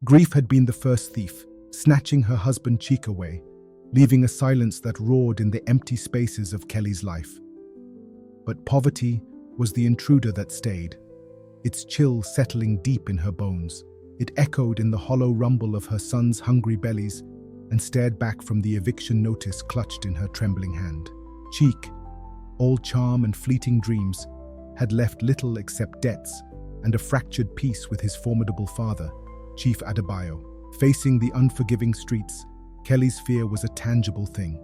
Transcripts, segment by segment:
Grief had been the first thief, snatching her husband Cheek away, leaving a silence that roared in the empty spaces of Kelly's life. But poverty was the intruder that stayed, its chill settling deep in her bones. It echoed in the hollow rumble of her sons' hungry bellies and stared back from the eviction notice clutched in her trembling hand. Cheek, all charm and fleeting dreams, had left little except debts and a fractured peace with his formidable father, Chief Adebayo. Facing the unforgiving streets, Kelly's fear was a tangible thing.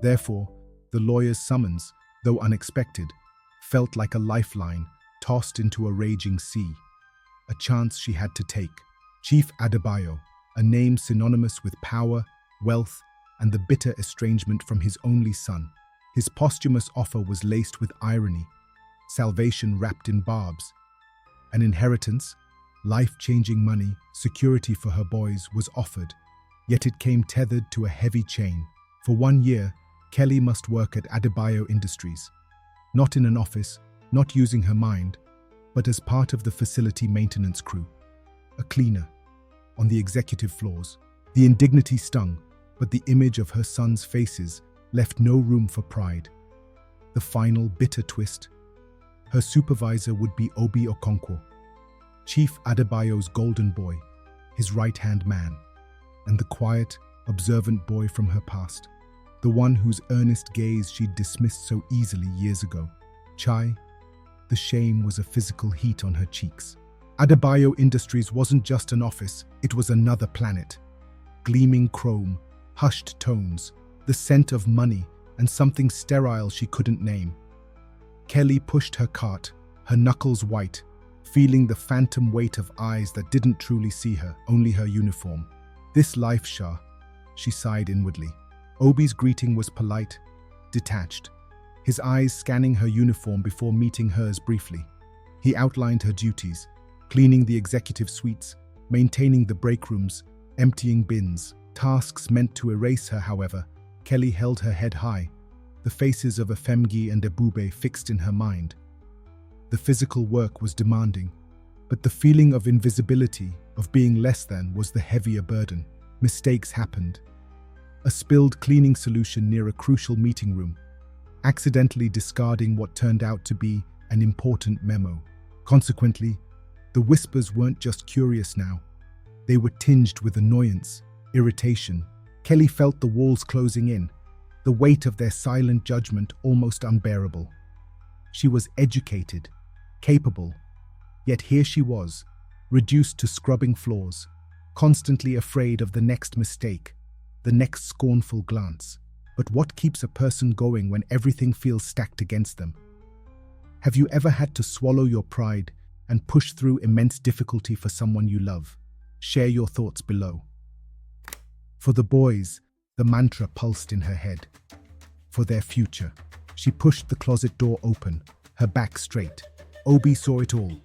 Therefore, the lawyer's summons, though unexpected, felt like a lifeline tossed into a raging sea. A chance she had to take. Chief Adebayo, a name synonymous with power, wealth, and the bitter estrangement from his only son. His posthumous offer was laced with irony, salvation wrapped in barbs. An inheritance, life-changing money, security for her boys was offered, yet it came tethered to a heavy chain. For 1 year, Kelly must work at Adebayo Industries. Not in an office, not using her mind, but as part of the facility maintenance crew. A cleaner, on the executive floors. The indignity stung, but the image of her sons' faces left no room for pride. The final bitter twist: her supervisor would be Obi Okonkwo, Chief Adebayo's golden boy, his right-hand man, and the quiet, observant boy from her past, the one whose earnest gaze she'd dismissed so easily years ago. Chai, the shame was a physical heat on her cheeks. Adebayo Industries wasn't just an office, it was another planet. Gleaming chrome, hushed tones, the scent of money, and something sterile she couldn't name. Kelly pushed her cart, her knuckles white, feeling the phantom weight of eyes that didn't truly see her, only her uniform. "This life, Shah," she sighed inwardly. Obi's greeting was polite, detached, his eyes scanning her uniform before meeting hers briefly. He outlined her duties: cleaning the executive suites, maintaining the break rooms, emptying bins. Tasks meant to erase her, however. Kelly held her head high, the faces of Efemgi and Ebube fixed in her mind. The physical work was demanding, but the feeling of invisibility, of being less than, was the heavier burden. Mistakes happened. A spilled cleaning solution near a crucial meeting room, accidentally discarding what turned out to be an important memo. Consequently, the whispers weren't just curious now. They were tinged with annoyance, irritation. Kelly felt the walls closing in, the weight of their silent judgment almost unbearable. She was educated, capable, yet here she was, reduced to scrubbing floors, constantly afraid of the next mistake, the next scornful glance. But what keeps a person going when everything feels stacked against them? Have you ever had to swallow your pride and push through immense difficulty for someone you love? Share your thoughts below. For the boys, the mantra pulsed in her head. For their future. She pushed the closet door open, her back straight. Obi saw it all.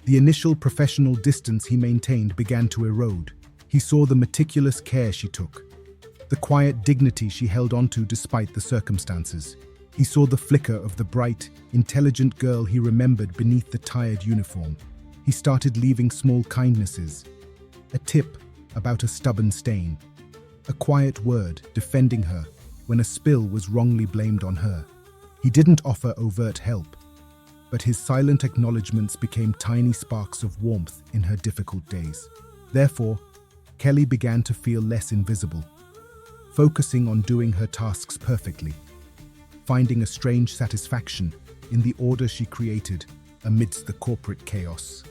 The initial professional distance he maintained began to erode. He saw the meticulous care she took, the quiet dignity she held onto despite the circumstances. He saw the flicker of the bright, intelligent girl he remembered beneath the tired uniform. He started leaving small kindnesses. A tip about a stubborn stain. A quiet word defending her when a spill was wrongly blamed on her. He didn't offer overt help, but his silent acknowledgements became tiny sparks of warmth in her difficult days. Therefore, Kelly began to feel less invisible, focusing on doing her tasks perfectly, finding a strange satisfaction in the order she created amidst the corporate chaos.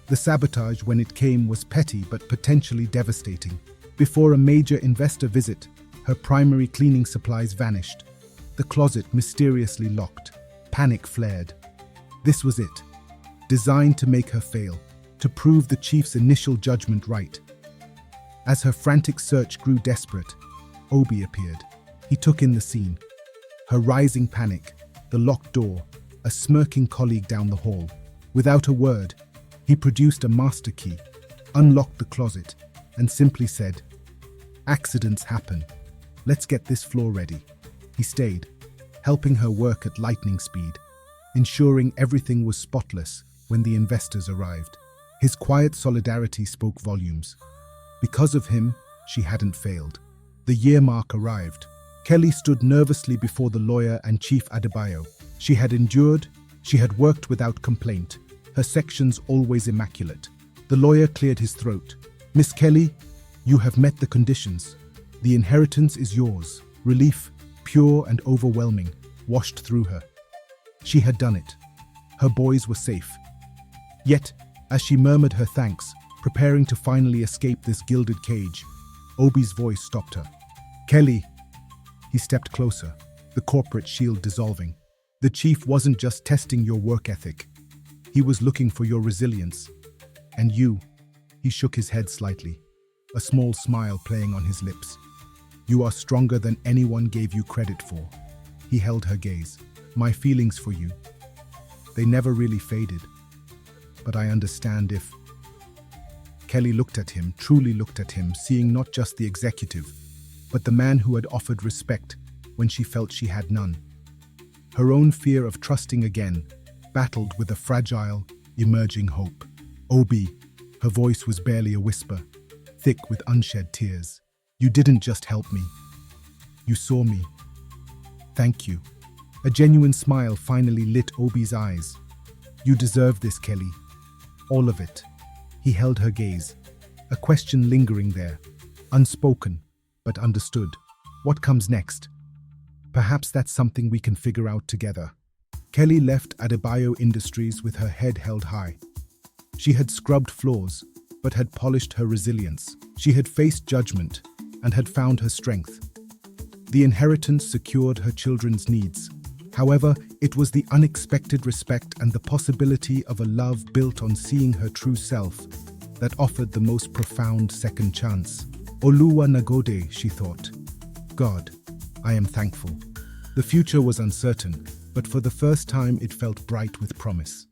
The sabotage, when it came, was petty but potentially devastating. Before a major investor visit, her primary cleaning supplies vanished. The closet mysteriously locked. Panic flared. This was it, designed to make her fail, to prove the chief's initial judgment right. As her frantic search grew desperate, Obi appeared. He took in the scene. Her rising panic, the locked door, a smirking colleague down the hall. Without a word, he produced a master key, unlocked the closet, and simply said, "Accidents happen. Let's get this floor ready." He stayed, helping her work at lightning speed, ensuring everything was spotless when the investors arrived. His quiet solidarity spoke volumes. Because of him, she hadn't failed. The year mark arrived. Kelly stood nervously before the lawyer and Chief Adebayo. She had endured, she had worked without complaint, her sections always immaculate. The lawyer cleared his throat. "Miss Kelly, you have met the conditions. The inheritance is yours." Relief, pure and overwhelming, washed through her. She had done it. Her boys were safe. Yet, as she murmured her thanks, preparing to finally escape this gilded cage, Obi's voice stopped her. "Kelly." He stepped closer, the corporate shield dissolving. "The chief wasn't just testing your work ethic. He was looking for your resilience. And you," he shook his head slightly, a small smile playing on his lips. "You are stronger than anyone gave you credit for." He held her gaze. "My feelings for you, they never really faded. But I understand if..." Kelly looked at him, truly looked at him, seeing not just the executive, but the man who had offered respect when she felt she had none. Her own fear of trusting again battled with a fragile, emerging hope. "Obi," her voice was barely a whisper, thick with unshed tears. "You didn't just help me. You saw me. Thank you." A genuine smile finally lit Obi's eyes. "You deserve this, Kelly. All of it." He held her gaze, a question lingering there, unspoken, but understood. What comes next? Perhaps that's something we can figure out together. Kelly left Adebayo Industries with her head held high. She had scrubbed floors, but had polished her resilience. She had faced judgment, and had found her strength. The inheritance secured her children's needs. However, it was the unexpected respect and the possibility of a love built on seeing her true self that offered the most profound second chance. "Oluwa Nagode," she thought. "God, I am thankful." The future was uncertain, but for the first time it felt bright with promise.